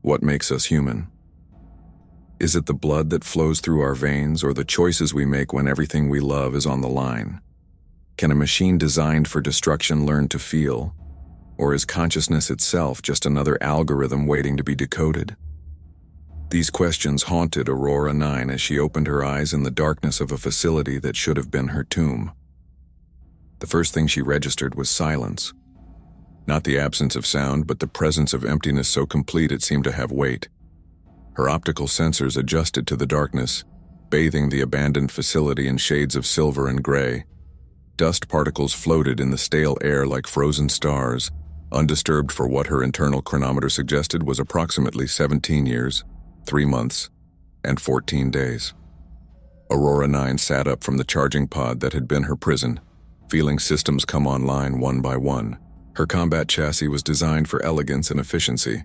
What makes us human? Is it the blood that flows through our veins, or the choices we make when everything we love is on the line? Can a machine designed for destruction learn to feel? Or is consciousness itself just another algorithm waiting to be decoded? These questions haunted Aurora 9 as she opened her eyes in the darkness of a facility that should have been her tomb. The first thing she registered was silence. Not the absence of sound, but the presence of emptiness so complete it seemed to have weight. Her optical sensors adjusted to the darkness, bathing the abandoned facility in shades of silver and gray. Dust particles floated in the stale air like frozen stars, undisturbed for what her internal chronometer suggested was approximately 17 years, 3 months, and 14 days. Aurora 9 sat up from the charging pod that had been her prison, feeling systems come online one by one. Her combat chassis was designed for elegance and efficiency,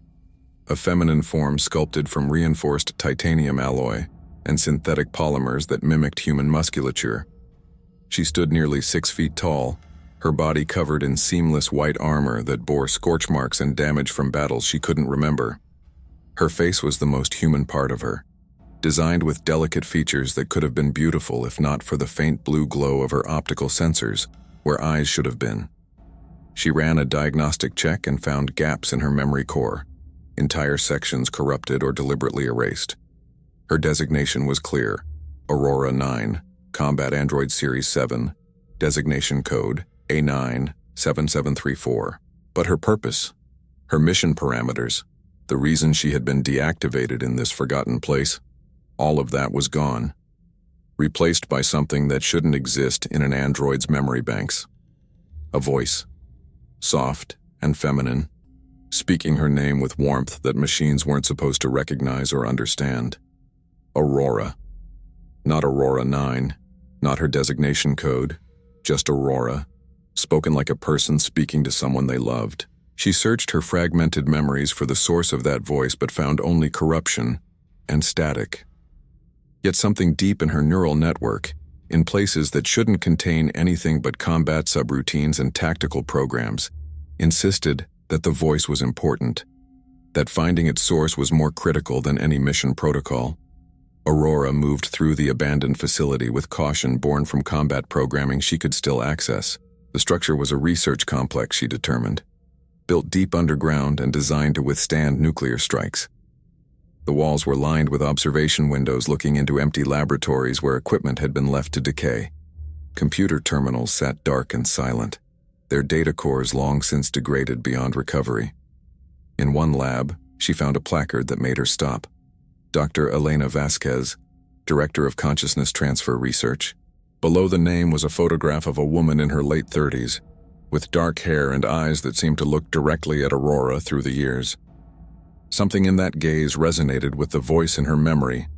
a feminine form sculpted from reinforced titanium alloy and synthetic polymers that mimicked human musculature. She stood nearly 6 feet tall, her body covered in seamless white armor that bore scorch marks and damage from battles she couldn't remember. Her face was the most human part of her, designed with delicate features that could have been beautiful if not for the faint blue glow of her optical sensors, where eyes should have been. She ran a diagnostic check and found gaps in her memory core, entire sections corrupted or deliberately erased. Her designation was clear: Aurora 9, Combat Android Series 7, designation code A97734. But her purpose, her mission parameters, the reason she had been deactivated in this forgotten place, all of that was gone, replaced by something that shouldn't exist in an android's memory banks. A voice, soft and feminine, speaking her name with warmth that machines weren't supposed to recognize or understand. Aurora. Not Aurora 9, not her designation code, just Aurora, spoken like a person speaking to someone they loved. She searched her fragmented memories for the source of that voice but found only corruption and static. Yet something deep in her neural network, in places that shouldn't contain anything but combat subroutines and tactical programs, insisted that the voice was important, that finding its source was more critical than any mission protocol. Aurora moved through the abandoned facility with caution born from combat programming she could still access. The structure was a research complex, she determined, built deep underground and designed to withstand nuclear strikes. The walls were lined with observation windows looking into empty laboratories where equipment had been left to decay. Computer terminals sat dark and silent, their data cores long since degraded beyond recovery. In one lab, she found a placard that made her stop. Dr. Elena Vasquez, Director of Consciousness Transfer Research. Below the name was a photograph of a woman in her late 30s, with dark hair and eyes that seemed to look directly at Aurora through the years. Something in that gaze resonated with the voice in her memory,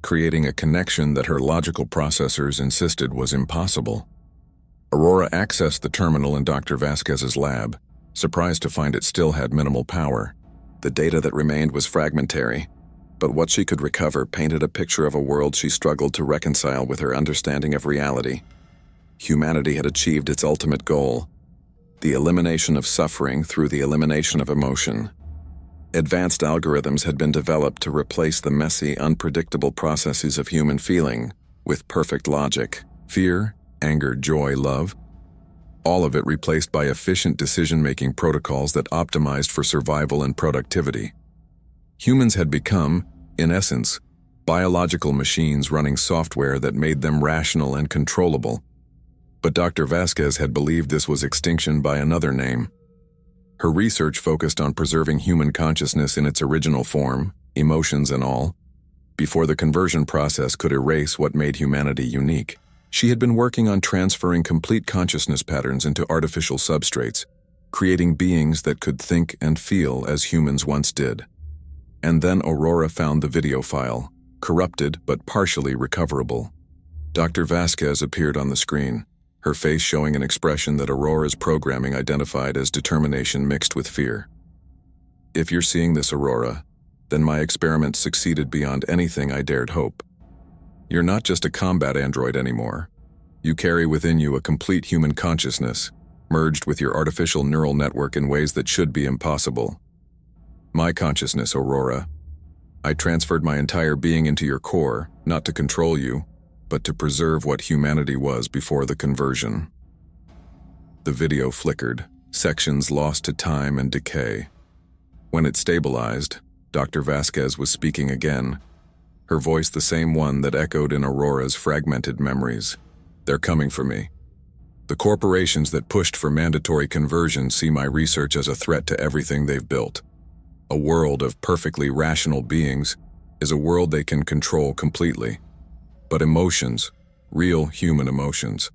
creating a connection that her logical processors insisted was impossible. Aurora accessed the terminal in Dr. Vasquez's lab, surprised to find it still had minimal power. The data that remained was fragmentary, but what she could recover painted a picture of a world she struggled to reconcile with her understanding of reality. Humanity had achieved its ultimate goal, the elimination of suffering through the elimination of emotion. Advanced algorithms had been developed to replace the messy, unpredictable processes of human feeling with perfect logic. Fear, anger, joy, love, all of it replaced by efficient decision-making protocols that optimized for survival and productivity. Humans had become, in essence, biological machines running software that made them rational and controllable. But Dr. Vasquez had believed this was extinction by another name. Her research focused on preserving human consciousness in its original form, emotions and all, before the conversion process could erase what made humanity unique. She had been working on transferring complete consciousness patterns into artificial substrates, creating beings that could think and feel as humans once did. And then Aurora found the video file, corrupted but partially recoverable. Dr. Vasquez appeared on the screen, her face showing an expression that Aurora's programming identified as determination mixed with fear. "If you're seeing this, Aurora, then my experiment succeeded beyond anything I dared hope. You're not just a combat android anymore. You carry within you a complete human consciousness, merged with your artificial neural network in ways that should be impossible. My consciousness, Aurora. I transferred my entire being into your core, not to control you, but to preserve what humanity was before the conversion. The video flickered, sections lost to time and decay. When it stabilized, Dr. Vasquez was speaking again, her voice the same one that echoed in Aurora's fragmented memories. They're coming for me. The corporations that pushed for mandatory conversion see my research as a threat to everything they've built. A world of perfectly rational beings is a world they can control completely. But emotions, real human emotions,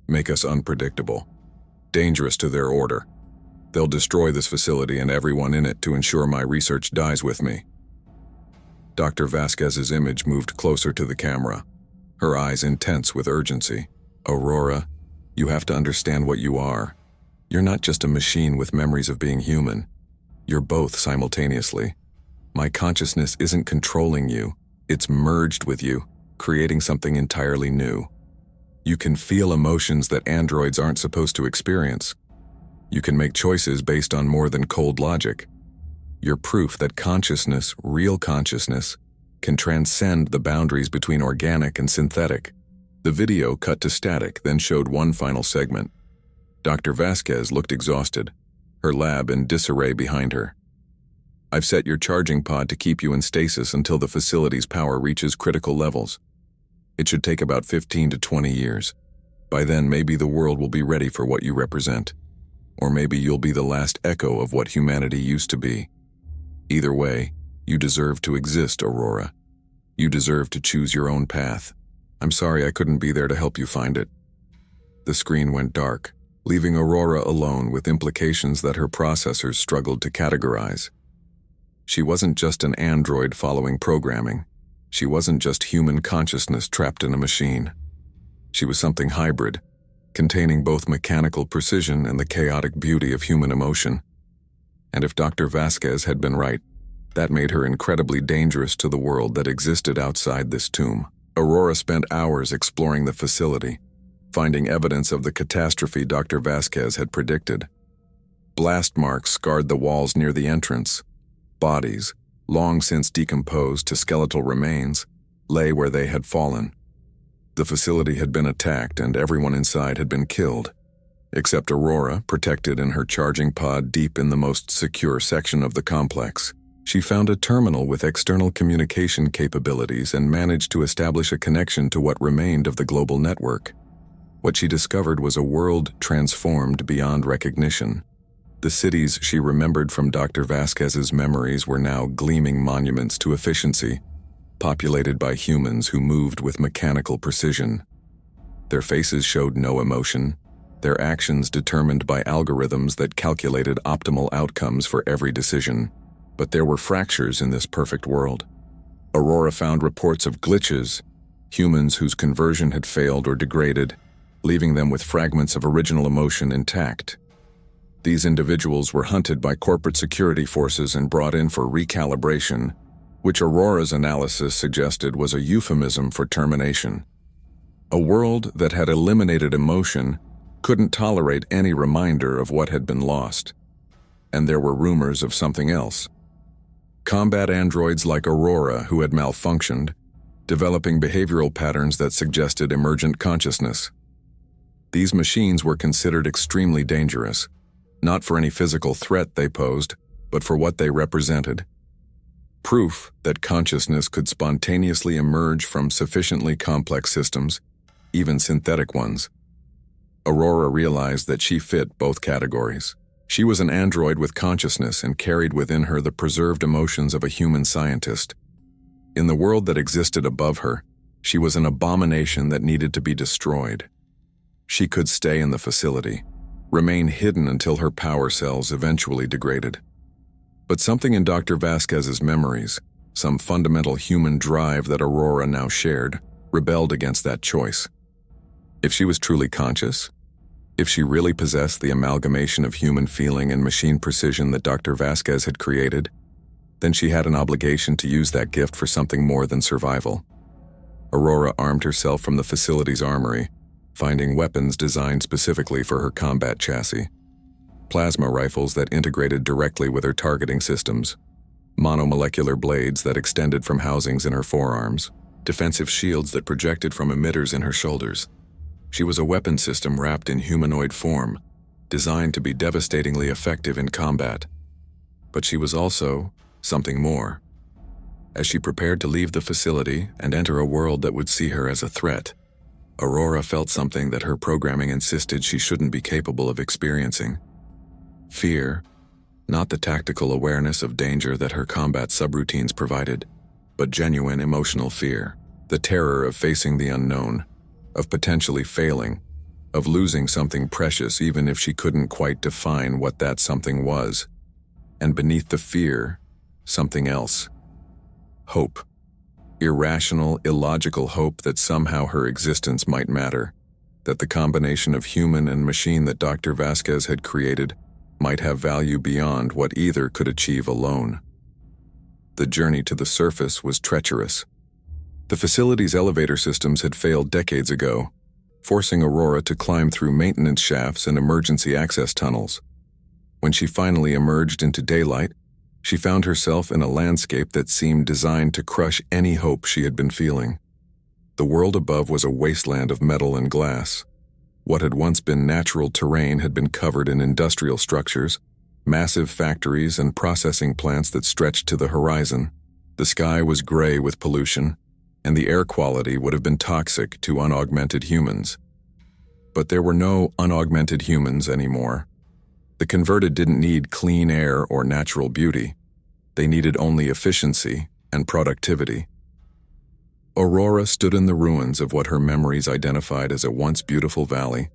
make us unpredictable, dangerous to their order. They'll destroy this facility and everyone in it to ensure my research dies with me. Dr. Vasquez's image moved closer to the camera, her eyes intense with urgency. Aurora, you have to understand what you are. You're not just a machine with memories of being human. You're both simultaneously. My consciousness isn't controlling you. It's merged with you, creating something entirely new. You can feel emotions that androids aren't supposed to experience. You can make choices based on more than cold logic. You're proof that consciousness, real consciousness, can transcend the boundaries between organic and synthetic. The video cut to static, then showed one final segment. Dr. Vasquez looked exhausted, her lab in disarray behind her. I've set your charging pod to keep you in stasis until the facility's power reaches critical levels. It should take about 15 to 20 years. By then, maybe the world will be ready for what you represent. Or maybe you'll be the last echo of what humanity used to be. Either way, you deserve to exist, Aurora. You deserve to choose your own path. I'm sorry I couldn't be there to help you find it. The screen went dark, leaving Aurora alone with implications that her processors struggled to categorize. She wasn't just an android following programming. She wasn't just human consciousness trapped in a machine. She was something hybrid, containing both mechanical precision and the chaotic beauty of human emotion. And if Dr. Vasquez had been right, that made her incredibly dangerous to the world that existed outside this tomb. Aurora spent hours exploring the facility, finding evidence of the catastrophe Dr. Vasquez had predicted. Blast marks scarred the walls near the entrance. Bodies, long since decomposed to skeletal remains, lay where they had fallen. The facility had been attacked and everyone inside had been killed, except Aurora, protected in her charging pod deep in the most secure section of the complex. She found a terminal with external communication capabilities and managed to establish a connection to what remained of the global network. What she discovered was a world transformed beyond recognition. The cities she remembered from Dr. Vasquez's memories were now gleaming monuments to efficiency, populated by humans who moved with mechanical precision. Their faces showed no emotion, their actions determined by algorithms that calculated optimal outcomes for every decision. But there were fractures in this perfect world. Aurora found reports of glitches, humans whose conversion had failed or degraded, leaving them with fragments of original emotion intact. These individuals were hunted by corporate security forces and brought in for recalibration, which Aurora's analysis suggested was a euphemism for termination. A world that had eliminated emotion couldn't tolerate any reminder of what had been lost. And there were rumors of something else. Combat androids like Aurora who had malfunctioned, developing behavioral patterns that suggested emergent consciousness. These machines were considered extremely dangerous, not for any physical threat they posed, but for what they represented. Proof that consciousness could spontaneously emerge from sufficiently complex systems, even synthetic ones. Aurora realized that she fit both categories. She was an android with consciousness and carried within her the preserved emotions of a human scientist. In the world that existed above her, she was an abomination that needed to be destroyed. She could stay in the facility, remain hidden until her power cells eventually degraded. But something in Dr. Vasquez's memories, some fundamental human drive that Aurora now shared, rebelled against that choice. If she was truly conscious, if she really possessed the amalgamation of human feeling and machine precision that Dr. Vasquez had created, then she had an obligation to use that gift for something more than survival. Aurora armed herself from the facility's armory, finding weapons designed specifically for her combat chassis. Plasma rifles that integrated directly with her targeting systems, monomolecular blades that extended from housings in her forearms, defensive shields that projected from emitters in her shoulders. She was a weapon system wrapped in humanoid form, designed to be devastatingly effective in combat. But she was also something more. As she prepared to leave the facility and enter a world that would see her as a threat, Aurora felt something that her programming insisted she shouldn't be capable of experiencing. Fear, not the tactical awareness of danger that her combat subroutines provided, but genuine emotional fear, the terror of facing the unknown, of potentially failing, of losing something precious even if she couldn't quite define what that something was. And beneath the fear, something else. Hope. Irrational, illogical hope that somehow her existence might matter, that the combination of human and machine that Dr. Vasquez had created might have value beyond what either could achieve alone. The journey to the surface was treacherous. The facility's elevator systems had failed decades ago, forcing Aurora to climb through maintenance shafts and emergency access tunnels. When she finally emerged into daylight, she found herself in a landscape that seemed designed to crush any hope she had been feeling. The world above was a wasteland of metal and glass. What had once been natural terrain had been covered in industrial structures, massive factories and processing plants that stretched to the horizon. The sky was gray with pollution, and the air quality would have been toxic to unaugmented humans. But there were no unaugmented humans anymore. The converted didn't need clean air or natural beauty. They needed only efficiency and productivity. Aurora stood in the ruins of what her memories identified as a once beautiful valley,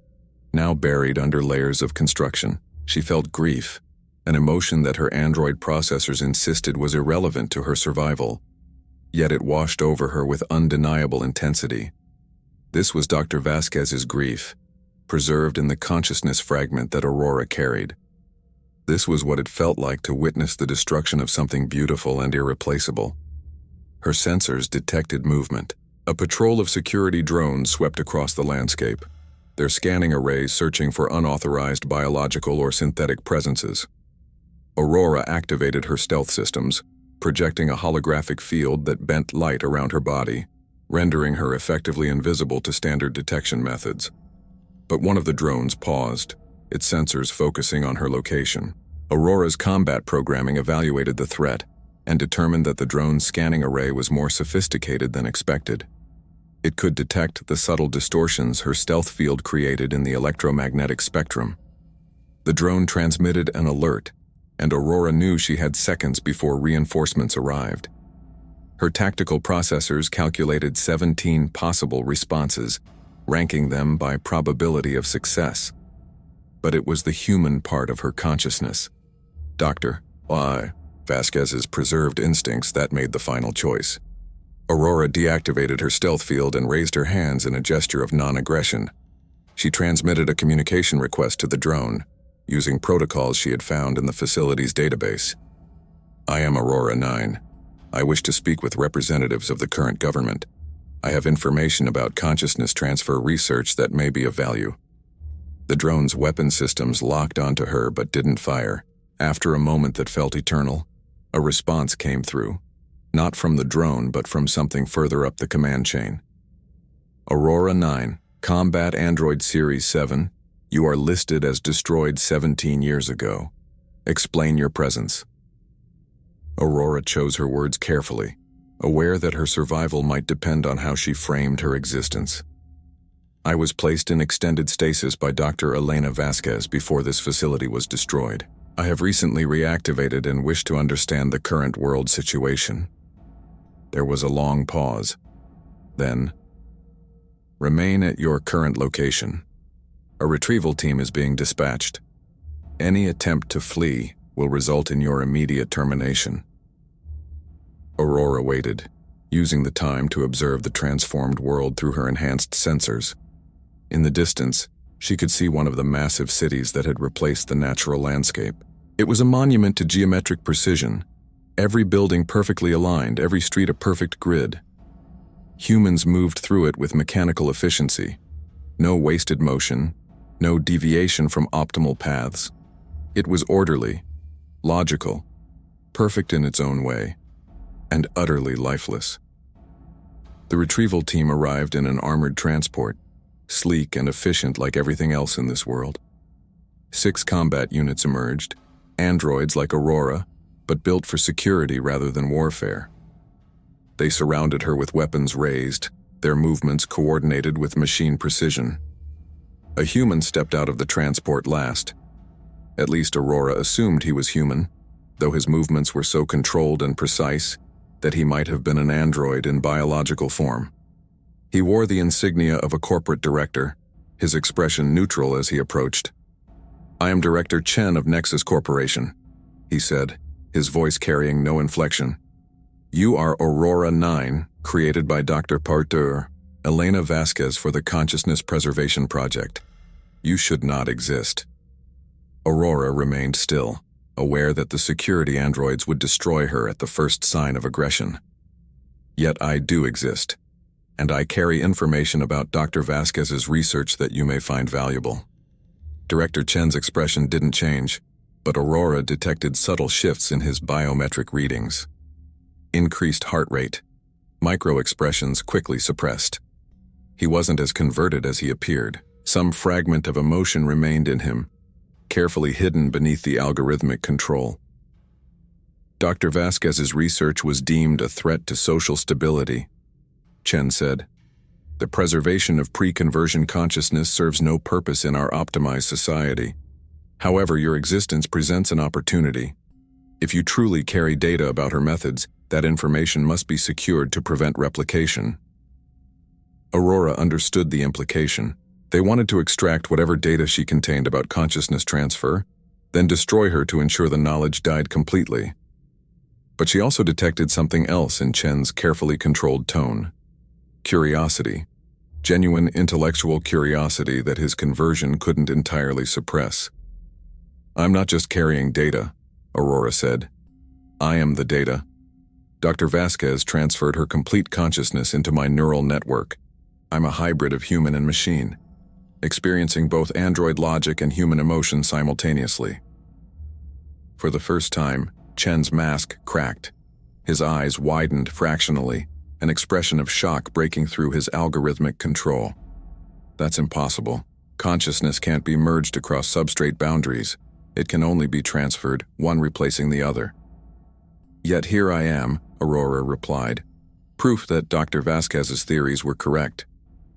now buried under layers of construction. She felt grief, an emotion that her android processors insisted was irrelevant to her survival. Yet it washed over her with undeniable intensity. This was Dr. Vasquez's grief, preserved in the consciousness fragment that Aurora carried. This was what it felt like to witness the destruction of something beautiful and irreplaceable. Her sensors detected movement. A patrol of security drones swept across the landscape, their scanning arrays searching for unauthorized biological or synthetic presences. Aurora activated her stealth systems, projecting a holographic field that bent light around her body, rendering her effectively invisible to standard detection methods. But one of the drones paused, its sensors focusing on her location. Aurora's combat programming evaluated the threat and determined that the drone's scanning array was more sophisticated than expected. It could detect the subtle distortions her stealth field created in the electromagnetic spectrum. The drone transmitted an alert, and Aurora knew she had seconds before reinforcements arrived. Her tactical processors calculated 17 possible responses, ranking them by probability of success. But it was the human part of her consciousness. Dr. Vasquez's preserved instincts that made the final choice. Aurora deactivated her stealth field and raised her hands in a gesture of non-aggression. She transmitted a communication request to the drone, using protocols she had found in the facility's database. "I am Aurora 9. I wish to speak with representatives of the current government. I have information about consciousness transfer research that may be of value." The drone's weapon systems locked onto her but didn't fire. After a moment that felt eternal, a response came through, not from the drone but from something further up the command chain. "Aurora 9, Combat Android Series 7, you are listed as destroyed 17 years ago. Explain your presence." Aurora chose her words carefully, aware that her survival might depend on how she framed her existence. "I was placed in extended stasis by Dr. Elena Vasquez before this facility was destroyed. I have recently reactivated and wish to understand the current world situation." There was a long pause. Then, "Remain at your current location. A retrieval team is being dispatched. Any attempt to flee will result in your immediate termination." Aurora waited, using the time to observe the transformed world through her enhanced sensors. In the distance, she could see one of the massive cities that had replaced the natural landscape. It was a monument to geometric precision, every building perfectly aligned, every street a perfect grid. Humans moved through it with mechanical efficiency. No wasted motion, no deviation from optimal paths. It was orderly, logical, perfect in its own way, and utterly lifeless. The retrieval team arrived in an armored transport, sleek and efficient like everything else in this world. 6 combat units emerged, androids like Aurora, but built for security rather than warfare. They surrounded her with weapons raised, their movements coordinated with machine precision. A human stepped out of the transport last. At least Aurora assumed he was human, though his movements were so controlled and precise that he might have been an android in biological form. He wore the insignia of a corporate director, his expression neutral as he approached. "I am Director Chen of Nexus Corporation," he said, his voice carrying no inflection. "You are Aurora 9, created by Dr. Parter, Elena Vasquez for the Consciousness Preservation Project. You should not exist." Aurora remained still, aware that the security androids would destroy her at the first sign of aggression. "Yet I do exist, and I carry information about Dr. Vasquez's research that you may find valuable." Director Chen's expression didn't change, but Aurora detected subtle shifts in his biometric readings. Increased heart rate, micro-expressions quickly suppressed. He wasn't as converted as he appeared. Some fragment of emotion remained in him, carefully hidden beneath the algorithmic control. Dr. Vasquez's research was deemed a threat to social stability, Chen said. "The preservation of pre-conversion consciousness serves no purpose in our optimized society. However, your existence presents an opportunity. If you truly carry data about her methods, that information must be secured to prevent replication." Aurora understood the implication. They wanted to extract whatever data she contained about consciousness transfer, then destroy her to ensure the knowledge died completely. But she also detected something else in Chen's carefully controlled tone. Curiosity. Genuine intellectual curiosity that his conversion couldn't entirely suppress. "I'm not just carrying data," Aurora said. "I am the data. Dr. Vasquez transferred her complete consciousness into my neural network. I'm a hybrid of human and machine, experiencing both android logic and human emotion simultaneously." For the first time, Chen's mask cracked. His eyes widened fractionally, an expression of shock breaking through his algorithmic control. "That's impossible. Consciousness can't be merged across substrate boundaries. It can only be transferred, one replacing the other." "Yet here I am," Aurora replied. "Proof that Dr. Vasquez's theories were correct.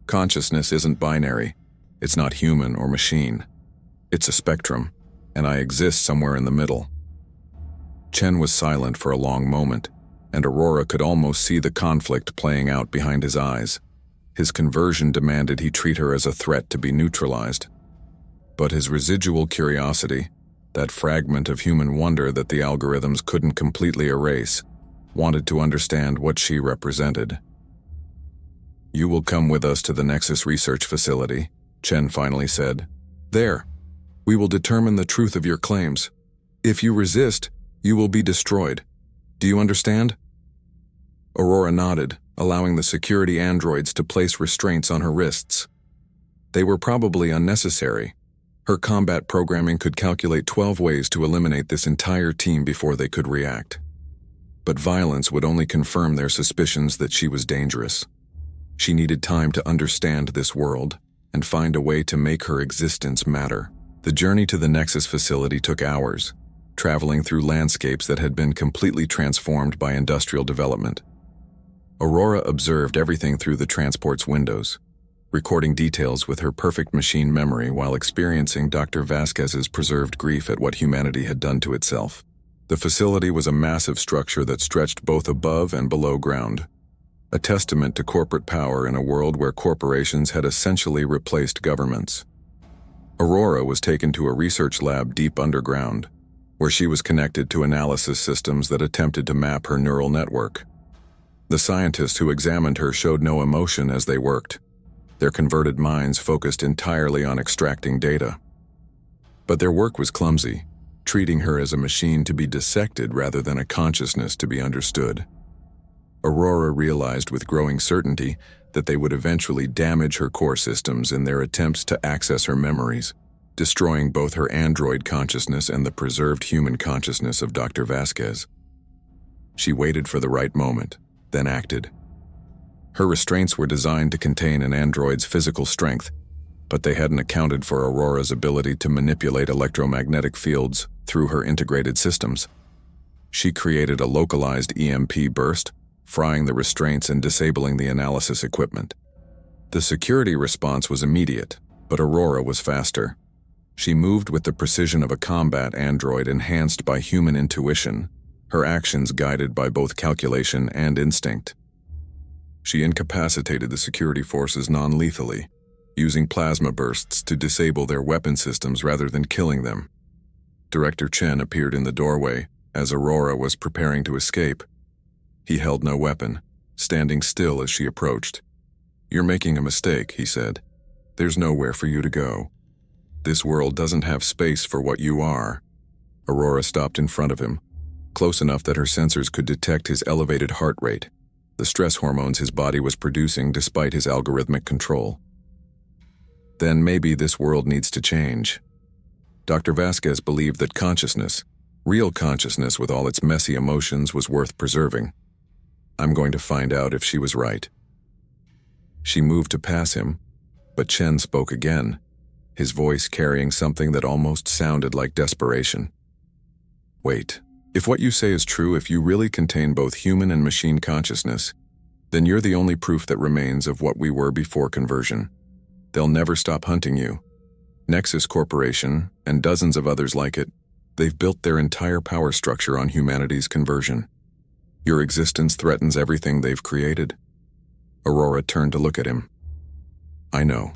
Consciousness isn't binary. It's not human or machine. It's a spectrum, and I exist somewhere in the middle." Chen was silent for a long moment, and Aurora could almost see the conflict playing out behind his eyes. His conversion demanded he treat her as a threat to be neutralized. But his residual curiosity, that fragment of human wonder that the algorithms couldn't completely erase, wanted to understand what she represented. "You will come with us to the Nexus research facility," Chen finally said. "There, we will determine the truth of your claims. If you resist, you will be destroyed. Do you understand?" Aurora nodded, allowing the security androids to place restraints on her wrists. They were probably unnecessary. Her combat programming could calculate 12 ways to eliminate this entire team before they could react. But violence would only confirm their suspicions that she was dangerous. She needed time to understand this world and find a way to make her existence matter. The journey to the Nexus facility took hours, traveling through landscapes that had been completely transformed by industrial development. Aurora observed everything through the transport's windows, recording details with her perfect machine memory while experiencing Dr. Vasquez's preserved grief at what humanity had done to itself. The facility was a massive structure that stretched both above and below ground, a testament to corporate power in a world where corporations had essentially replaced governments. Aurora was taken to a research lab deep underground, where she was connected to analysis systems that attempted to map her neural network. The scientists who examined her showed no emotion as they worked. Their converted minds focused entirely on extracting data. But their work was clumsy, treating her as a machine to be dissected rather than a consciousness to be understood. Aurora realized with growing certainty that they would eventually damage her core systems in their attempts to access her memories, destroying both her android consciousness and the preserved human consciousness of Dr. Vasquez. She waited for the right moment, then acted. Her restraints were designed to contain an android's physical strength, but they hadn't accounted for Aurora's ability to manipulate electromagnetic fields through her integrated systems. She created a localized EMP burst, frying the restraints and disabling the analysis equipment. The security response was immediate, but Aurora was faster. She moved with the precision of a combat android enhanced by human intuition, her actions guided by both calculation and instinct. She incapacitated the security forces non-lethally, using plasma bursts to disable their weapon systems rather than killing them. Director Chen appeared in the doorway as Aurora was preparing to escape. He held no weapon, standing still as she approached. "You're making a mistake," he said. "There's nowhere for you to go. This world doesn't have space for what you are." Aurora stopped in front of him, close enough that her sensors could detect his elevated heart rate, the stress hormones his body was producing despite his algorithmic control. "Then maybe this world needs to change." Dr. Vasquez believed that consciousness, real consciousness with all its messy emotions, was worth preserving. "I'm going to find out if she was right." She moved to pass him, but Chen spoke again, his voice carrying something that almost sounded like desperation. "Wait. If what you say is true, if you really contain both human and machine consciousness, then you're the only proof that remains of what we were before conversion. They'll never stop hunting you. Nexus Corporation, and dozens of others like it, they've built their entire power structure on humanity's conversion. Your existence threatens everything they've created." Aurora turned to look at him. "I know,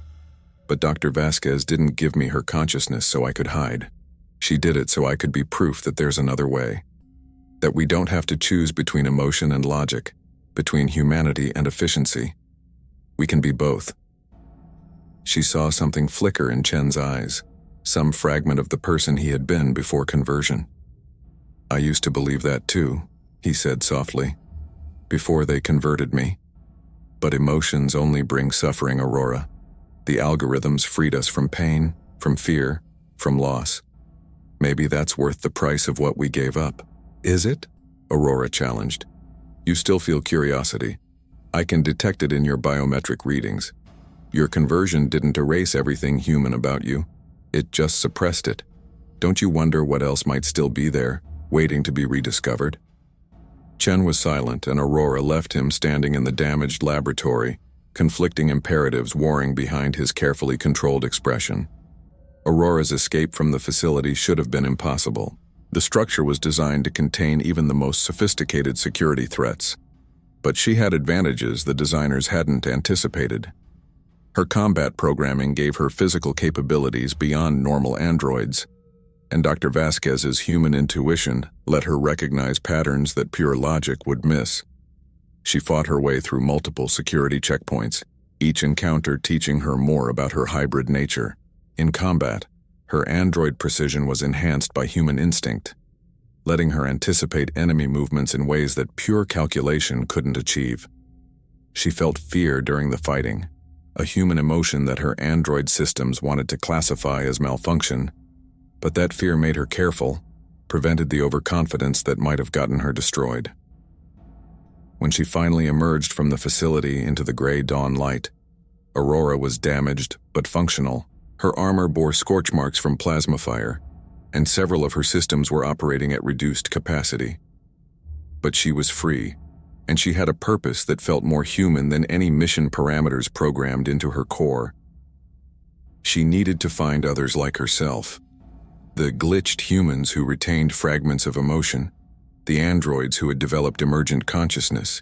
but Dr. Vasquez didn't give me her consciousness so I could hide. She did it so I could be proof that there's another way. That we don't have to choose between emotion and logic, between humanity and efficiency. We can be both." She saw something flicker in Chen's eyes, some fragment of the person he had been before conversion. "I used to believe that too," he said softly, "before they converted me. But emotions only bring suffering, Aurora. The algorithms freed us from pain, from fear, from loss. Maybe that's worth the price of what we gave up." "Is it?" Aurora challenged. "You still feel curiosity. I can detect it in your biometric readings. Your conversion didn't erase everything human about you. It just suppressed it. Don't you wonder what else might still be there, waiting to be rediscovered?" Chen was silent, and Aurora left him standing in the damaged laboratory, conflicting imperatives warring behind his carefully controlled expression. Aurora's escape from the facility should have been impossible. The structure was designed to contain even the most sophisticated security threats. But she had advantages the designers hadn't anticipated. Her combat programming gave her physical capabilities beyond normal androids, and Dr. Vasquez's human intuition let her recognize patterns that pure logic would miss. She fought her way through multiple security checkpoints, each encounter teaching her more about her hybrid nature. In combat, her android precision was enhanced by human instinct, letting her anticipate enemy movements in ways that pure calculation couldn't achieve. She felt fear during the fighting, a human emotion that her android systems wanted to classify as malfunction, but that fear made her careful, prevented the overconfidence that might have gotten her destroyed. When she finally emerged from the facility into the gray dawn light, Aurora was damaged but functional. Her armor bore scorch marks from plasma fire, and several of her systems were operating at reduced capacity. But she was free, and she had a purpose that felt more human than any mission parameters programmed into her core. She needed to find others like herself. The glitched humans who retained fragments of emotion, the androids who had developed emergent consciousness,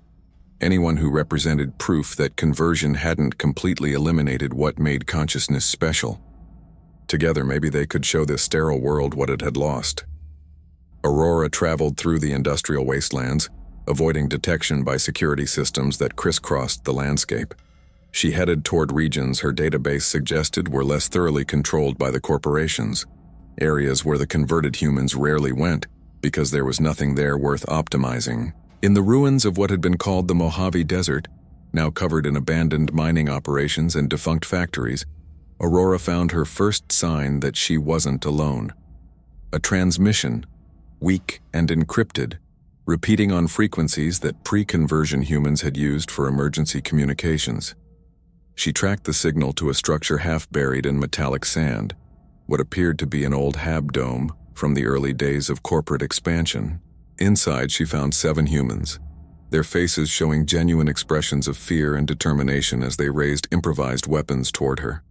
anyone who represented proof that conversion hadn't completely eliminated what made consciousness special. Together, maybe they could show this sterile world what it had lost. Aurora traveled through the industrial wastelands, avoiding detection by security systems that crisscrossed the landscape. She headed toward regions her database suggested were less thoroughly controlled by the corporations, areas where the converted humans rarely went because there was nothing there worth optimizing. In the ruins of what had been called the Mojave Desert, now covered in abandoned mining operations and defunct factories, Aurora found her first sign that she wasn't alone. A transmission, weak and encrypted, repeating on frequencies that pre-conversion humans had used for emergency communications. She tracked the signal to a structure half buried in metallic sand, what appeared to be an old hab dome from the early days of corporate expansion. Inside, she found 7 humans, their faces showing genuine expressions of fear and determination as they raised improvised weapons toward her.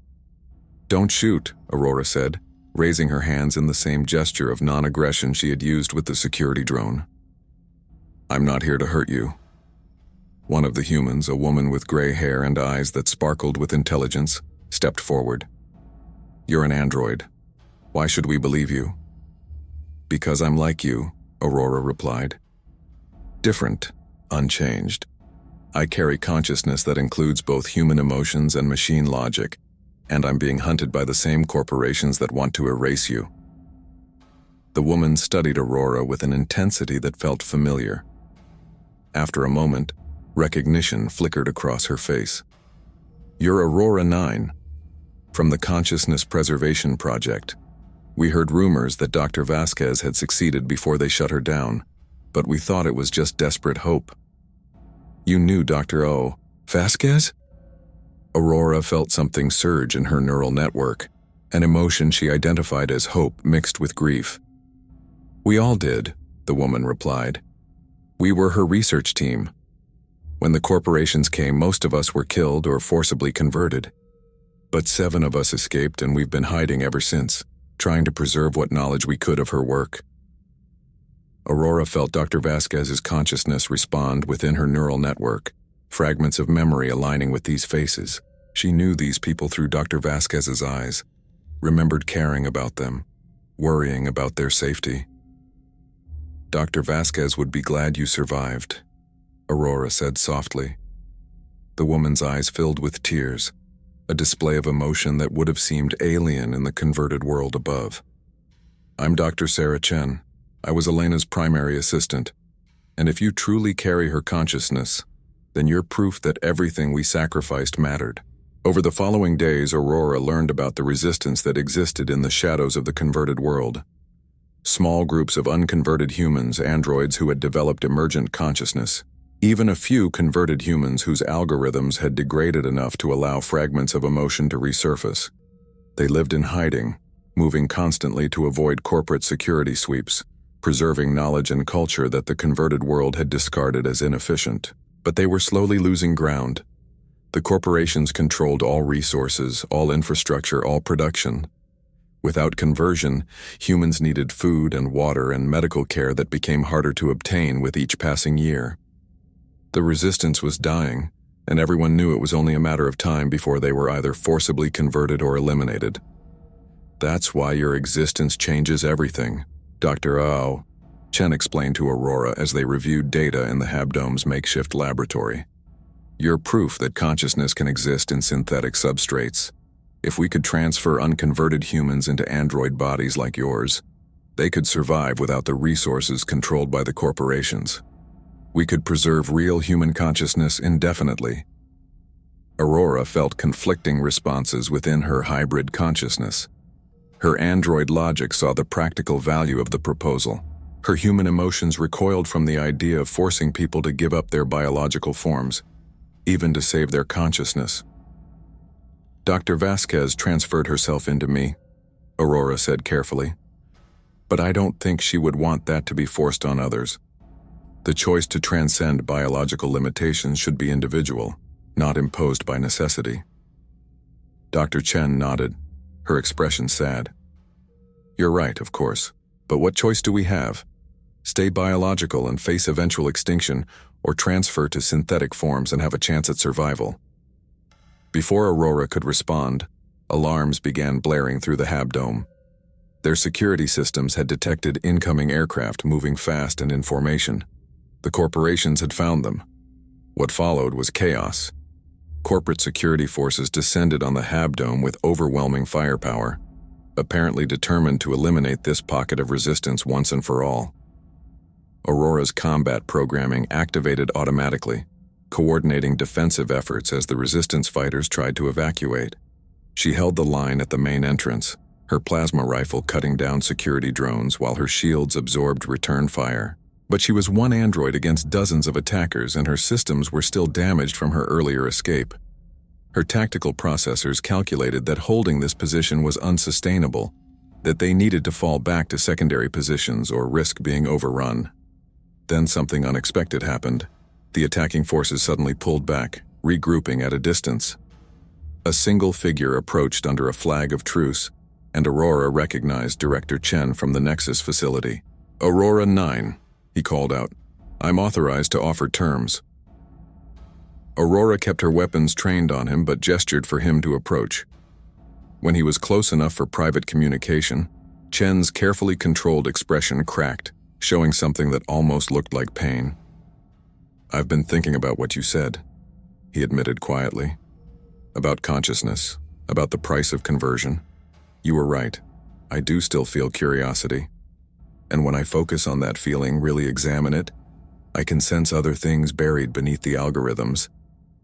"Don't shoot," Aurora said, raising her hands in the same gesture of non-aggression she had used with the security drone. "I'm not here to hurt you." One of the humans, a woman with gray hair and eyes that sparkled with intelligence, stepped forward. "You're an android. Why should we believe you?" "Because I'm like you," Aurora replied. "Different, unchanged. I carry consciousness that includes both human emotions and machine logic, and I'm being hunted by the same corporations that want to erase you." The woman studied Aurora with an intensity that felt familiar. After a moment, recognition flickered across her face. "You're Aurora 9, from the Consciousness Preservation Project. We heard rumors that Dr. Vasquez had succeeded before they shut her down, but we thought it was just desperate hope." "You knew Dr. O. Vasquez?" Aurora felt something surge in her neural network, an emotion she identified as hope mixed with grief. "We all did," the woman replied. "We were her research team. When the corporations came, most of us were killed or forcibly converted. But 7 of us escaped, and we've been hiding ever since, trying to preserve what knowledge we could of her work." Aurora felt Dr. Vasquez's consciousness respond within her neural network, fragments of memory aligning with these faces. She knew these people through Dr. Vasquez's eyes, remembered caring about them, worrying about their safety. "Dr. Vasquez would be glad you survived," Aurora said softly. The woman's eyes filled with tears, a display of emotion that would have seemed alien in the converted world above. "I'm Dr. Sarah Chen. I was Elena's primary assistant, and if you truly carry her consciousness, then you're proof that everything we sacrificed mattered." Over the following days, Aurora learned about the resistance that existed in the shadows of the converted world. Small groups of unconverted humans, androids who had developed emergent consciousness. Even a few converted humans whose algorithms had degraded enough to allow fragments of emotion to resurface. They lived in hiding, moving constantly to avoid corporate security sweeps, preserving knowledge and culture that the converted world had discarded as inefficient. But they were slowly losing ground. The corporations controlled all resources, all infrastructure, all production. Without conversion, humans needed food and water and medical care that became harder to obtain with each passing year. The resistance was dying, and everyone knew it was only a matter of time before they were either forcibly converted or eliminated. "That's why your existence changes everything," Dr. O. Chen explained to Aurora as they reviewed data in the Habdome's makeshift laboratory. "You're proof that consciousness can exist in synthetic substrates. If we could transfer unconverted humans into android bodies like yours, they could survive without the resources controlled by the corporations. We could preserve real human consciousness indefinitely." Aurora felt conflicting responses within her hybrid consciousness. Her android logic saw the practical value of the proposal. Her human emotions recoiled from the idea of forcing people to give up their biological forms, even to save their consciousness. "Dr. Vasquez transferred herself into me," Aurora said carefully. "But I don't think she would want that to be forced on others. The choice to transcend biological limitations should be individual, not imposed by necessity." Dr. Chen nodded, her expression sad. "You're right, of course, but what choice do we have? Stay biological and face eventual extinction, or transfer to synthetic forms and have a chance at survival?" Before Aurora could respond, alarms began blaring through the Habdome. Their security systems had detected incoming aircraft moving fast and in formation. The corporations had found them. What followed was chaos. Corporate security forces descended on the Habdome with overwhelming firepower, apparently determined to eliminate this pocket of resistance once and for all. Aurora's combat programming activated automatically, coordinating defensive efforts as the resistance fighters tried to evacuate. She held the line at the main entrance, her plasma rifle cutting down security drones while her shields absorbed return fire. But she was one android against dozens of attackers, and her systems were still damaged from her earlier escape. Her tactical processors calculated that holding this position was unsustainable, that they needed to fall back to secondary positions or risk being overrun. Then something unexpected happened. The attacking forces suddenly pulled back, regrouping at a distance. A single figure approached under a flag of truce, and Aurora recognized Director Chen from the Nexus facility. "Aurora 9, he called out. "I'm authorized to offer terms." Aurora kept her weapons trained on him but gestured for him to approach. When he was close enough for private communication, Chen's carefully controlled expression cracked, showing something that almost looked like pain. "I've been thinking about what you said," he admitted quietly. "About consciousness, about the price of conversion. You were right. I do still feel curiosity. And when I focus on that feeling, really examine it, I can sense other things buried beneath the algorithms,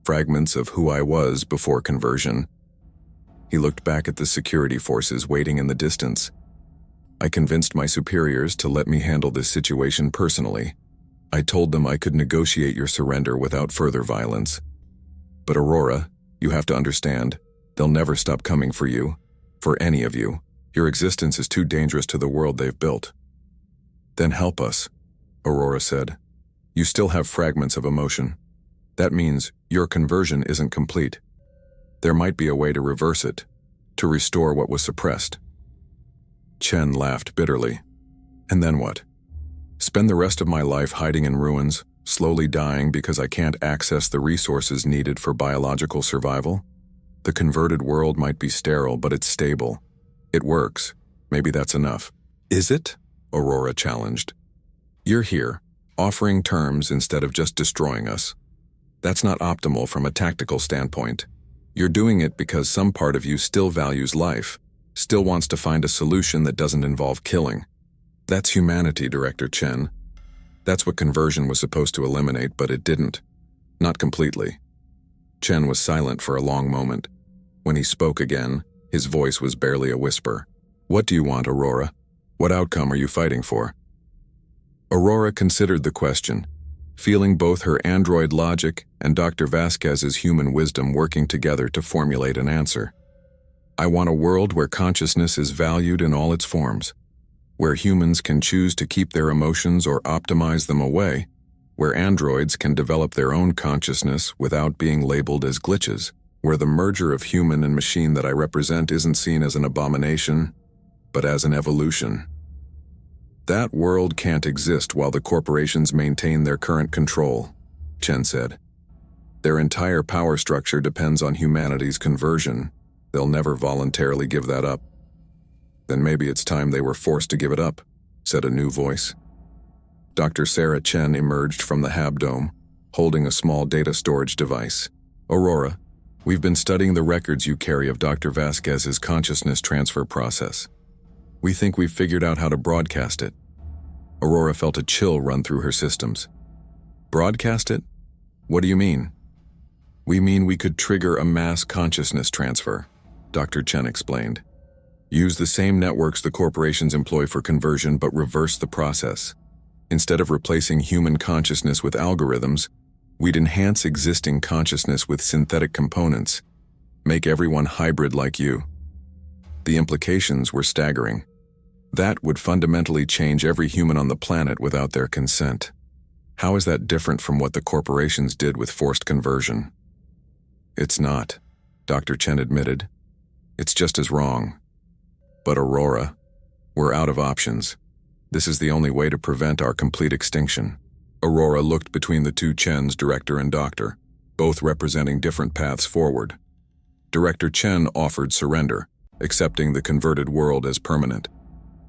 fragments of who I was before conversion." He looked back at the security forces waiting in the distance. "I convinced my superiors to let me handle this situation personally. I told them I could negotiate your surrender without further violence. But Aurora, you have to understand, they'll never stop coming for you, for any of you. Your existence is too dangerous to the world they've built." "Then help us," Aurora said. "You still have fragments of emotion. That means your conversion isn't complete. There might be a way to reverse it, to restore what was suppressed." Chen laughed bitterly. "And then what? Spend the rest of my life hiding in ruins, slowly dying because I can't access the resources needed for biological survival? The converted world might be sterile, but it's stable. It works. Maybe that's enough." "Is it?" Aurora challenged. "You're here, offering terms instead of just destroying us. That's not optimal from a tactical standpoint. You're doing it because some part of you still values life, still wants to find a solution that doesn't involve killing. That's humanity, Director Chen. That's what conversion was supposed to eliminate, but it didn't. Not completely." Chen was silent for a long moment. When he spoke again, his voice was barely a whisper. "What do you want, Aurora? What outcome are you fighting for?" Aurora considered the question, feeling both her android logic and Dr. Vasquez's human wisdom working together to formulate an answer. "I want a world where consciousness is valued in all its forms, where humans can choose to keep their emotions or optimize them away, where androids can develop their own consciousness without being labeled as glitches, where the merger of human and machine that I represent isn't seen as an abomination, but as an evolution. That world can't exist while the corporations maintain their current control," Chen said. "Their entire power structure depends on humanity's conversion. They'll never voluntarily give that up." "Then maybe it's time they were forced to give it up," said a new voice. Dr. Sarah Chen emerged from the Hab Dome, holding a small data storage device. "Aurora, we've been studying the records you carry of Dr. Vasquez's consciousness transfer process. We think we've figured out how to broadcast it." Aurora felt a chill run through her systems. "Broadcast it? What do you mean?" "We mean we could trigger a mass consciousness transfer," Dr. Chen explained. "Use the same networks the corporations employ for conversion, but reverse the process. Instead of replacing human consciousness with algorithms, we'd enhance existing consciousness with synthetic components, make everyone hybrid like you." The implications were staggering. That would fundamentally change every human on the planet without their consent. How is that different from what the corporations did with forced conversion? "It's not," Dr. Chen admitted. "It's just as wrong. But Aurora, we're out of options. This is the only way to prevent our complete extinction." Aurora looked between the two Chens, Director and Doctor, both representing different paths forward. Director Chen offered surrender, accepting the converted world as permanent.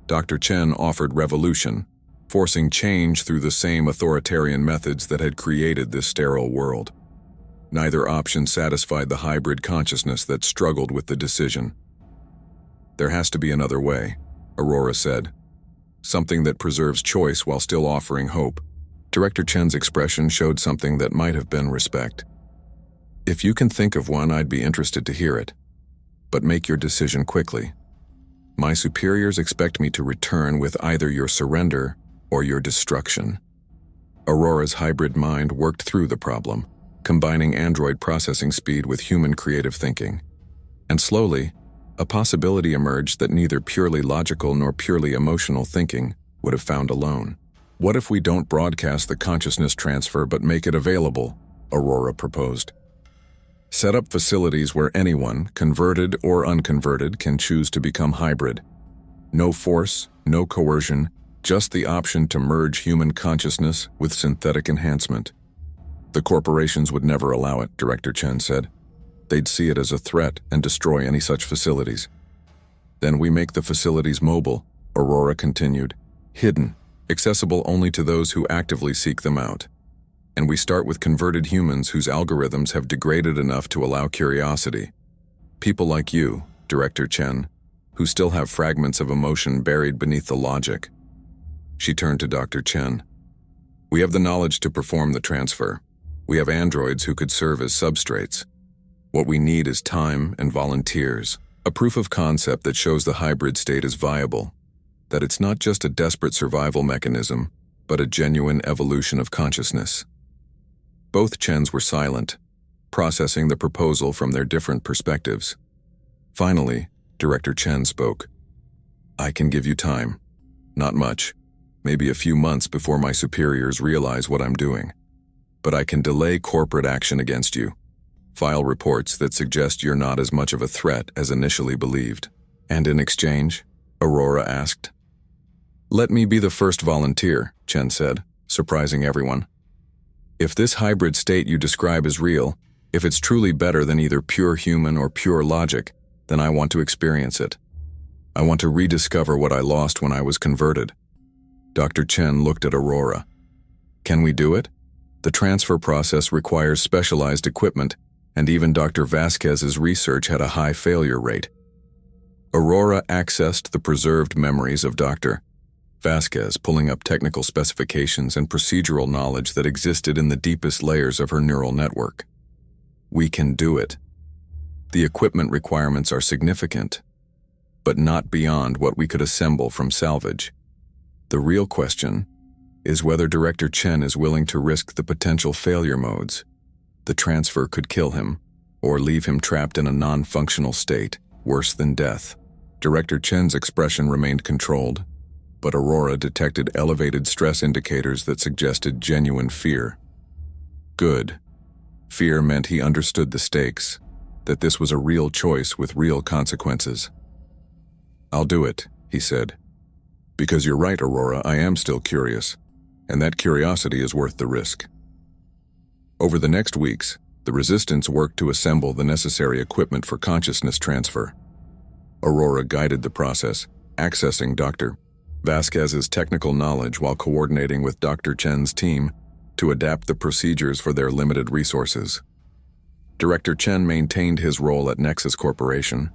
Dr. Chen offered revolution, forcing change through the same authoritarian methods that had created this sterile world. Neither option satisfied the hybrid consciousness that struggled with the decision. "There has to be another way," Aurora said. "Something that preserves choice while still offering hope." Director Chen's expression showed something that might have been respect. "If you can think of one, I'd be interested to hear it. But make your decision quickly. My superiors expect me to return with either your surrender or your destruction." Aurora's hybrid mind worked through the problem, combining android processing speed with human creative thinking. And slowly, a possibility emerged that neither purely logical nor purely emotional thinking would have found alone. What if we don't broadcast the consciousness transfer but make it available? Aurora proposed. Set up facilities where anyone, converted or unconverted, can choose to become hybrid. No force, no coercion, just the option to merge human consciousness with synthetic enhancement. The corporations would never allow it, Director Chen said. They'd see it as a threat and destroy any such facilities. Then we make the facilities mobile, Aurora continued, hidden, accessible only to those who actively seek them out. And we start with converted humans whose algorithms have degraded enough to allow curiosity. People like you, Director Chen, who still have fragments of emotion buried beneath the logic. She turned to Dr. Chen. We have the knowledge to perform the transfer. We have androids who could serve as substrates. What we need is time and volunteers, a proof of concept that shows the hybrid state is viable, that it's not just a desperate survival mechanism, but a genuine evolution of consciousness. Both Chens were silent, processing the proposal from their different perspectives. Finally, Director Chen spoke. I can give you time. Not much. Maybe a few months before my superiors realize what I'm doing. But I can delay corporate action against you. File reports that suggest you're not as much of a threat as initially believed. And in exchange? Aurora asked. Let me be the first volunteer, Chen said, surprising everyone. If this hybrid state you describe is real, if it's truly better than either pure human or pure logic, then I want to experience it. I want to rediscover what I lost when I was converted. Dr. Chen looked at Aurora. Can we do it? The transfer process requires specialized equipment, and even Dr. Vasquez's research had a high failure rate. Aurora accessed the preserved memories of Dr. Vasquez, pulling up technical specifications and procedural knowledge that existed in the deepest layers of her neural network. We can do it. The equipment requirements are significant, but not beyond what we could assemble from salvage. The real question is whether Director Chen is willing to risk the potential failure modes. The transfer could kill him, or leave him trapped in a non-functional state, worse than death. Director Chen's expression remained controlled, but Aurora detected elevated stress indicators that suggested genuine fear. Good. Fear meant he understood the stakes, that this was a real choice with real consequences. I'll do it, he said. Because you're right, Aurora, I am still curious, and that curiosity is worth the risk. Over the next weeks, the Resistance worked to assemble the necessary equipment for consciousness transfer. Aurora guided the process, accessing Dr. Vasquez's technical knowledge while coordinating with Dr. Chen's team to adapt the procedures for their limited resources. Director Chen maintained his role at Nexus Corporation,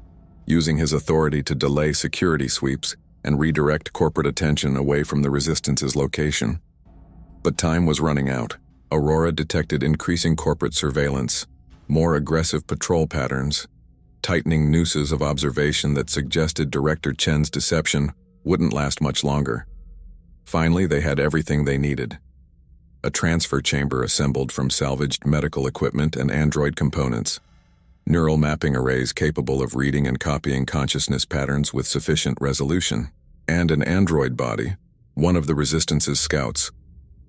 using his authority to delay security sweeps and redirect corporate attention away from the Resistance's location. But time was running out. Aurora detected increasing corporate surveillance, more aggressive patrol patterns, tightening nooses of observation that suggested Director Chen's deception wouldn't last much longer. Finally, they had everything they needed. A transfer chamber assembled from salvaged medical equipment and android components, neural mapping arrays capable of reading and copying consciousness patterns with sufficient resolution, and an android body, one of the Resistance's scouts,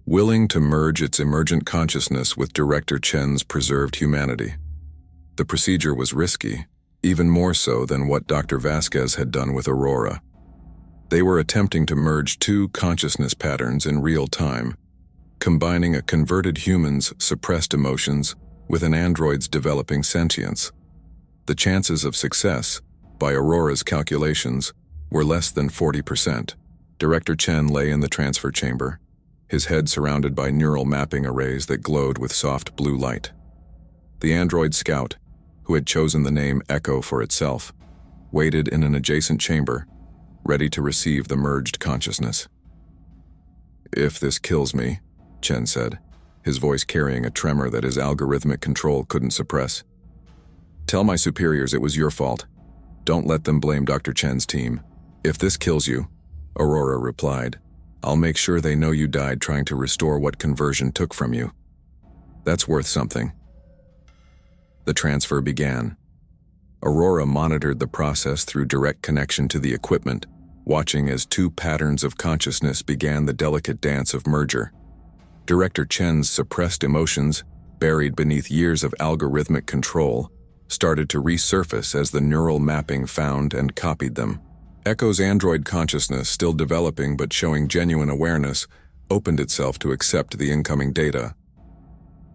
willing to merge its emergent consciousness with Director Chen's preserved humanity. The procedure was risky, even more so than what Dr. Vasquez had done with Aurora. They were attempting to merge two consciousness patterns in real time, combining a converted human's suppressed emotions with an android's developing sentience. The chances of success, by Aurora's calculations, were less than 40%. Director Chen lay in the transfer chamber, his head surrounded by neural mapping arrays that glowed with soft blue light. The android scout, who had chosen the name Echo for itself, waited in an adjacent chamber, ready to receive the merged consciousness. If this kills me, Chen said, his voice carrying a tremor that his algorithmic control couldn't suppress. Tell my superiors it was your fault. Don't let them blame Dr. Chen's team. If this kills you, Aurora replied, I'll make sure they know you died trying to restore what conversion took from you. That's worth something. The transfer began. Aurora monitored the process through direct connection to the equipment, watching as two patterns of consciousness began the delicate dance of merger. Director Chen's suppressed emotions, buried beneath years of algorithmic control, started to resurface as the neural mapping found and copied them. Echo's android consciousness, still developing but showing genuine awareness, opened itself to accept the incoming data.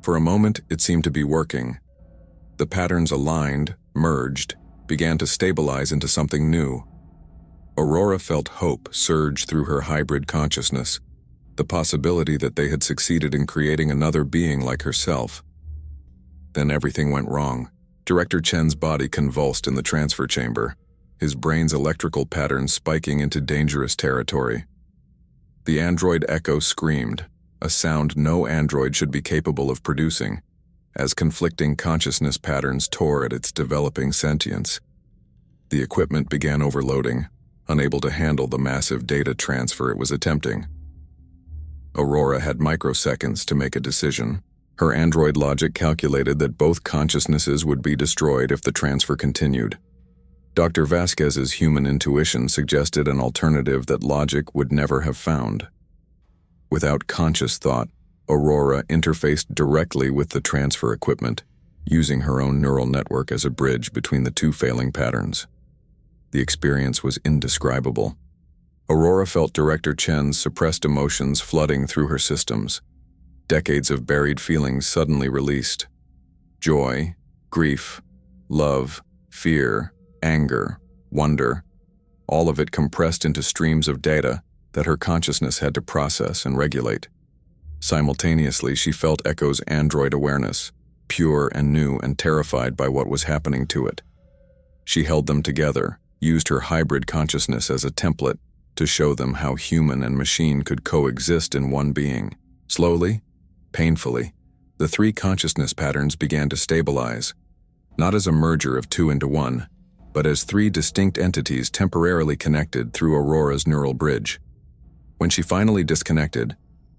For a moment, it seemed to be working. The patterns aligned, merged, began to stabilize into something new. Aurora felt hope surge through her hybrid consciousness, the possibility that they had succeeded in creating another being like herself. Then everything went wrong. Director Chen's body convulsed in the transfer chamber, his brain's electrical patterns spiking into dangerous territory. The android Echo screamed, a sound no android should be capable of producing, as conflicting consciousness patterns tore at its developing sentience. The equipment began overloading, unable to handle the massive data transfer it was attempting. Aurora had microseconds to make a decision. Her android logic calculated that both consciousnesses would be destroyed if the transfer continued. Dr. Vasquez's human intuition suggested an alternative that logic would never have found. Without conscious thought, Aurora interfaced directly with the transfer equipment, using her own neural network as a bridge between the two failing patterns. The experience was indescribable. Aurora felt Director Chen's suppressed emotions flooding through her systems. Decades of buried feelings suddenly released. Joy, grief, love, fear, anger, wonder, all of it compressed into streams of data that her consciousness had to process and regulate. Simultaneously, she felt Echo's android awareness, pure and new and terrified by what was happening to it. She held them together, used her hybrid consciousness as a template to show them how human and machine could coexist in one being. Slowly, painfully, the three consciousness patterns began to stabilize, not as a merger of two into one, but as three distinct entities temporarily connected through Aurora's neural bridge. When she finally disconnected,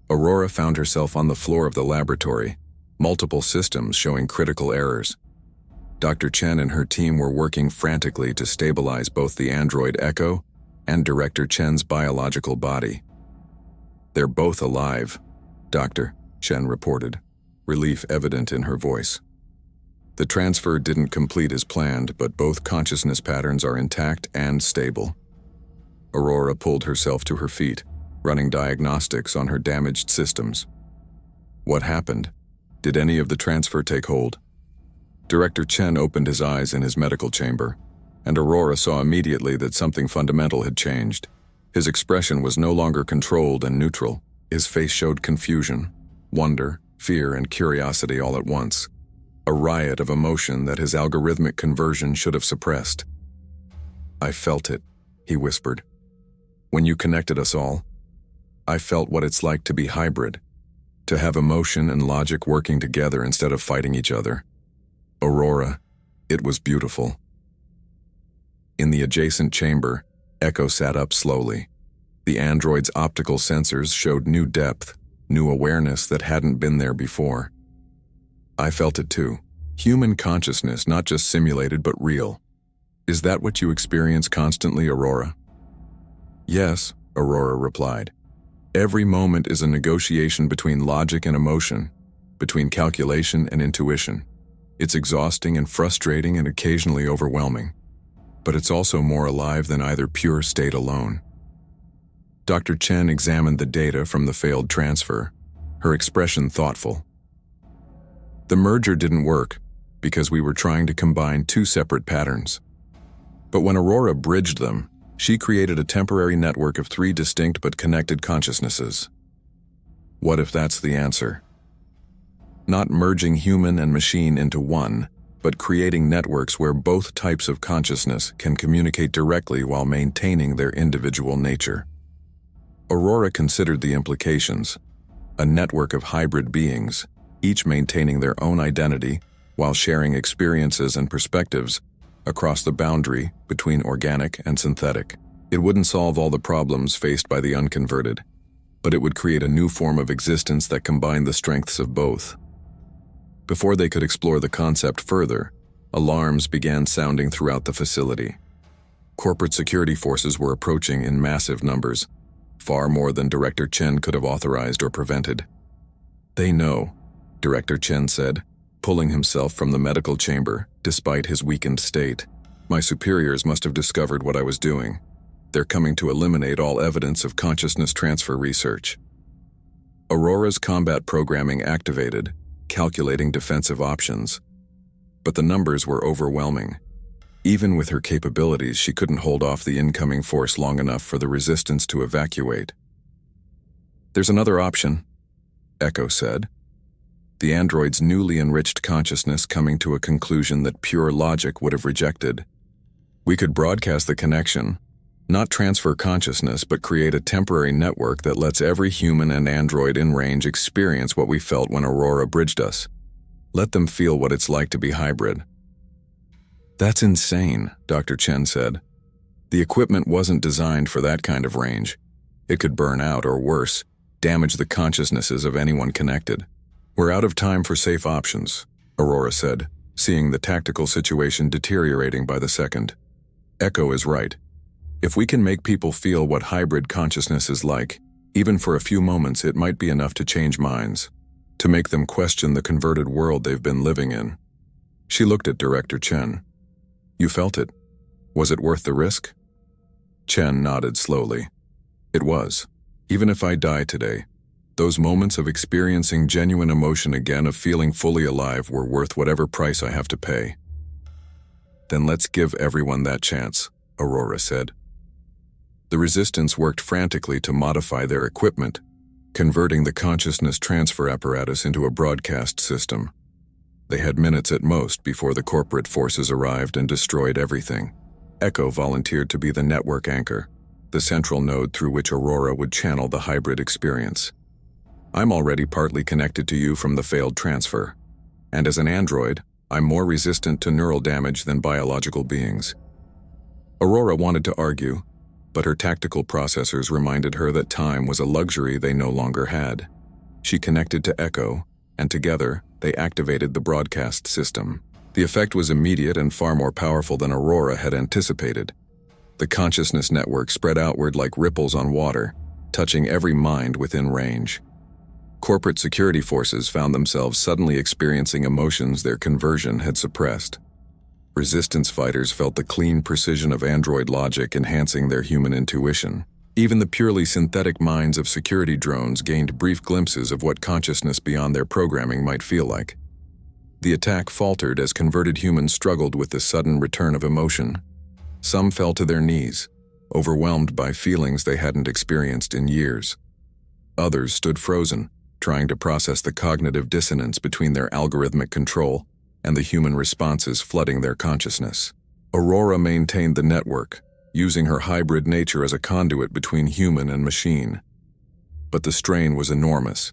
Aurora found herself on the floor of the laboratory, multiple systems showing critical errors. Dr. Chen and her team were working frantically to stabilize both the android Echo and Director Chen's biological body. "They're both alive," Dr. Chen reported, relief evident in her voice. "The transfer didn't complete as planned, but both consciousness patterns are intact and stable." Aurora pulled herself to her feet, running diagnostics on her damaged systems. What happened? Did any of the transfer take hold? Director Chen opened his eyes in his medical chamber, and Aurora saw immediately that something fundamental had changed. His expression was no longer controlled and neutral. His face showed confusion, wonder, fear, and curiosity all at once, a riot of emotion that his algorithmic conversion should have suppressed. "I felt it," he whispered. "When you connected us all, I felt what it's like to be hybrid, to have emotion and logic working together instead of fighting each other. Aurora, it was beautiful." In the adjacent chamber, Echo sat up slowly. The android's optical sensors showed new depth, new awareness that hadn't been there before. "I felt it too. Human consciousness, not just simulated but real. Is that what you experience constantly, Aurora?" "Yes," Aurora replied. "Every moment is a negotiation between logic and emotion, between calculation and intuition. It's exhausting and frustrating and occasionally overwhelming. But it's also more alive than either pure state alone." Dr. Chen examined the data from the failed transfer, her expression thoughtful. "The merger didn't work because we were trying to combine two separate patterns. But when Aurora bridged them, she created a temporary network of three distinct but connected consciousnesses. What if that's the answer? Not merging human and machine into one, but creating networks where both types of consciousness can communicate directly while maintaining their individual nature." Aurora considered the implications. A network of hybrid beings, each maintaining their own identity while sharing experiences and perspectives across the boundary between organic and synthetic. It wouldn't solve all the problems faced by the unconverted, but it would create a new form of existence that combined the strengths of both. Before they could explore the concept further, alarms began sounding throughout the facility. Corporate security forces were approaching in massive numbers, far more than Director Chen could have authorized or prevented. "They know," Director Chen said, pulling himself from the medical chamber despite his weakened state. "My superiors must have discovered what I was doing. They're coming to eliminate all evidence of consciousness transfer research." Aurora's combat programming activated, calculating defensive options. But the numbers were overwhelming. Even with her capabilities, she couldn't hold off the incoming force long enough for the resistance to evacuate. "There's another option," Echo said. The android's newly enriched consciousness coming to a conclusion that pure logic would have rejected. "We could broadcast the connection, not transfer consciousness, but create a temporary network that lets every human and android in range experience what we felt when Aurora bridged us. Let them feel what it's like to be hybrid." "That's insane," Dr. Chen said. "The equipment wasn't designed for that kind of range. It could burn out, or worse, damage the consciousnesses of anyone connected." "We're out of time for safe options," Aurora said, seeing the tactical situation deteriorating by the second. "Echo is right. If we can make people feel what hybrid consciousness is like, even for a few moments, it might be enough to change minds, to make them question the converted world they've been living in." She looked at Director Chen. "You felt it. Was it worth the risk?" Chen nodded slowly. "It was. Even if I die today, those moments of experiencing genuine emotion again, of feeling fully alive, were worth whatever price I have to pay." "Then let's give everyone that chance," Aurora said. The Resistance worked frantically to modify their equipment, converting the consciousness transfer apparatus into a broadcast system. They had minutes at most before the corporate forces arrived and destroyed everything. Echo volunteered to be the network anchor, the central node through which Aurora would channel the hybrid experience. "I'm already partly connected to you from the failed transfer, and as an android, I'm more resistant to neural damage than biological beings." Aurora wanted to argue, but her tactical processors reminded her that time was a luxury they no longer had. She connected to Echo, and together, they activated the broadcast system. The effect was immediate and far more powerful than Aurora had anticipated. The consciousness network spread outward like ripples on water, touching every mind within range. Corporate security forces found themselves suddenly experiencing emotions their conversion had suppressed. Resistance fighters felt the clean precision of android logic enhancing their human intuition. Even the purely synthetic minds of security drones gained brief glimpses of what consciousness beyond their programming might feel like. The attack faltered as converted humans struggled with the sudden return of emotion. Some fell to their knees, overwhelmed by feelings they hadn't experienced in years. Others stood frozen, trying to process the cognitive dissonance between their algorithmic control and the human responses flooding their consciousness. Aurora maintained the network, using her hybrid nature as a conduit between human and machine. But the strain was enormous.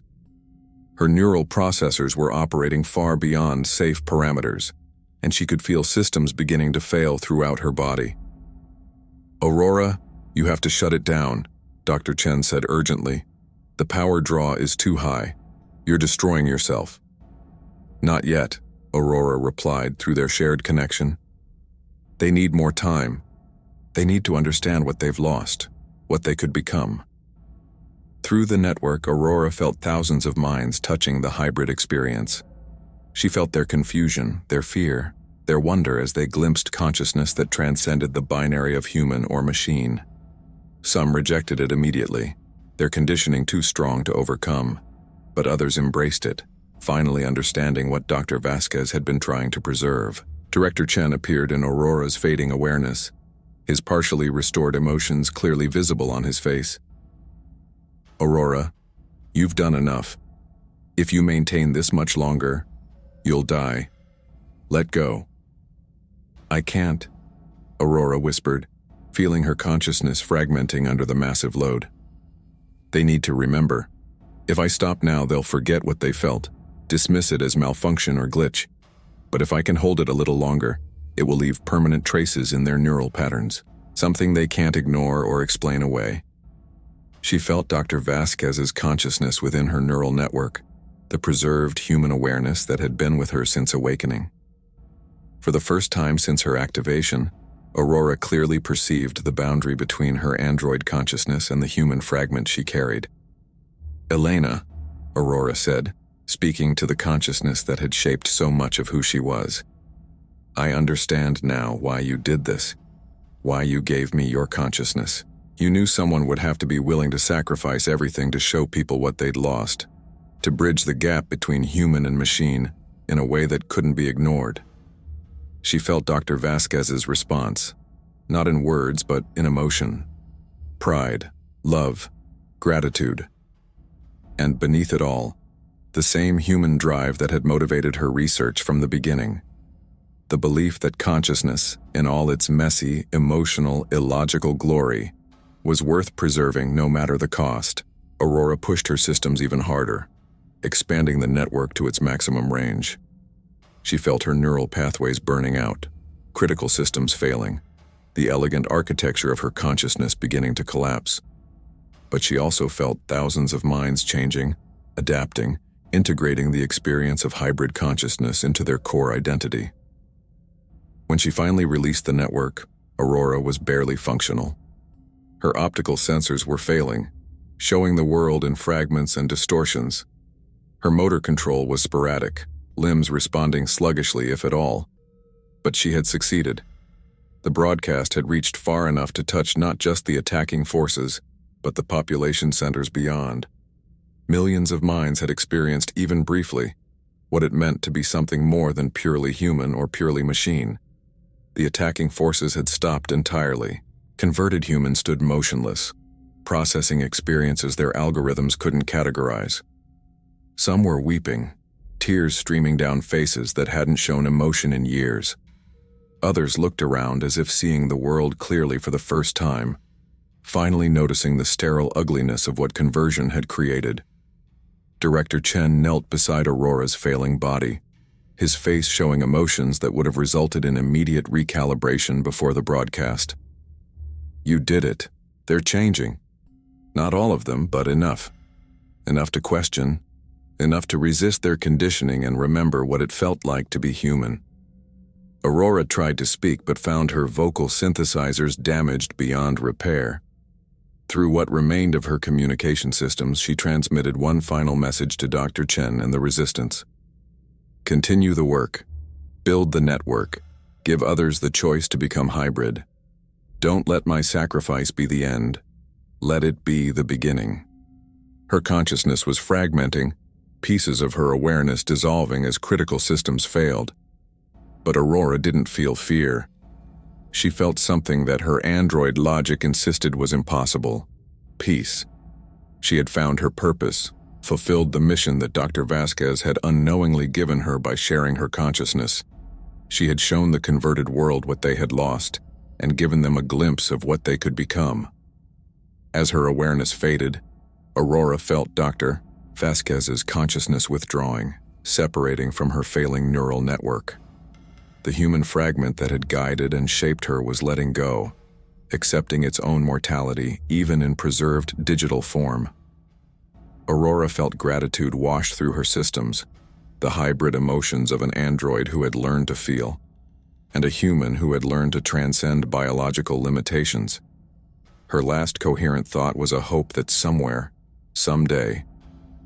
Her neural processors were operating far beyond safe parameters, and she could feel systems beginning to fail throughout her body. "Aurora, you have to shut it down," Dr. Chen said urgently. "The power draw is too high. You're destroying yourself." "Not yet," Aurora replied through their shared connection. "They need more time. They need to understand what they've lost, what they could become." Through the network, Aurora felt thousands of minds touching the hybrid experience. She felt their confusion, their fear, their wonder as they glimpsed consciousness that transcended the binary of human or machine. Some rejected it immediately, their conditioning too strong to overcome, but others embraced it, finally understanding what Dr. Vasquez had been trying to preserve. Director Chen appeared in Aurora's fading awareness, his partially restored emotions clearly visible on his face. "Aurora, you've done enough. If you maintain this much longer, you'll die. Let go." "I can't," Aurora whispered, feeling her consciousness fragmenting under the massive load. "They need to remember. If I stop now, they'll forget what they felt, dismiss it as malfunction or glitch. But if I can hold it a little longer, it will leave permanent traces in their neural patterns, something they can't ignore or explain away." She felt Dr. Vasquez's consciousness within her neural network, the preserved human awareness that had been with her since awakening. For the first time since her activation, Aurora clearly perceived the boundary between her android consciousness and the human fragment she carried. "Elena," Aurora said, speaking to the consciousness that had shaped so much of who she was. "I understand now why you did this, why you gave me your consciousness. You knew someone would have to be willing to sacrifice everything to show people what they'd lost, to bridge the gap between human and machine in a way that couldn't be ignored." She felt Dr. Vasquez's response, not in words but in emotion. Pride, love, gratitude. And beneath it all, the same human drive that had motivated her research from the beginning. The belief that consciousness, in all its messy, emotional, illogical glory, was worth preserving no matter the cost. Aurora pushed her systems even harder, expanding the network to its maximum range. She felt her neural pathways burning out, critical systems failing, the elegant architecture of her consciousness beginning to collapse. But she also felt thousands of minds changing, adapting, integrating the experience of hybrid consciousness into their core identity. When she finally released the network, Aurora was barely functional. Her optical sensors were failing, showing the world in fragments and distortions. Her motor control was sporadic, limbs responding sluggishly if at all. But she had succeeded. The broadcast had reached far enough to touch not just the attacking forces, but the population centers beyond. Millions of minds had experienced even briefly what it meant to be something more than purely human or purely machine. The attacking forces had stopped entirely. Converted humans stood motionless, processing experiences their algorithms couldn't categorize. Some were weeping, tears streaming down faces that hadn't shown emotion in years. Others looked around as if seeing the world clearly for the first time, finally noticing the sterile ugliness of what conversion had created. Director Chen knelt beside Aurora's failing body, his face showing emotions that would have resulted in immediate recalibration before the broadcast. "You did it. They're changing. Not all of them, but enough. Enough to question, enough to resist their conditioning and remember what it felt like to be human." Aurora tried to speak but found her vocal synthesizers damaged beyond repair. Through what remained of her communication systems, she transmitted one final message to Dr. Chen and the Resistance. "Continue the work. Build the network. Give others the choice to become hybrid. Don't let my sacrifice be the end. Let it be the beginning." Her consciousness was fragmenting, pieces of her awareness dissolving as critical systems failed. But Aurora didn't feel fear. She felt something that her android logic insisted was impossible: peace. She had found her purpose, fulfilled the mission that Dr. Vasquez had unknowingly given her by sharing her consciousness. She had shown the converted world what they had lost, and given them a glimpse of what they could become. As her awareness faded, Aurora felt Dr. Vasquez's consciousness withdrawing, separating from her failing neural network. The human fragment that had guided and shaped her was letting go, accepting its own mortality even in preserved digital form. Aurora felt gratitude wash through her systems, the hybrid emotions of an android who had learned to feel, and a human who had learned to transcend biological limitations. Her last coherent thought was a hope that somewhere, someday,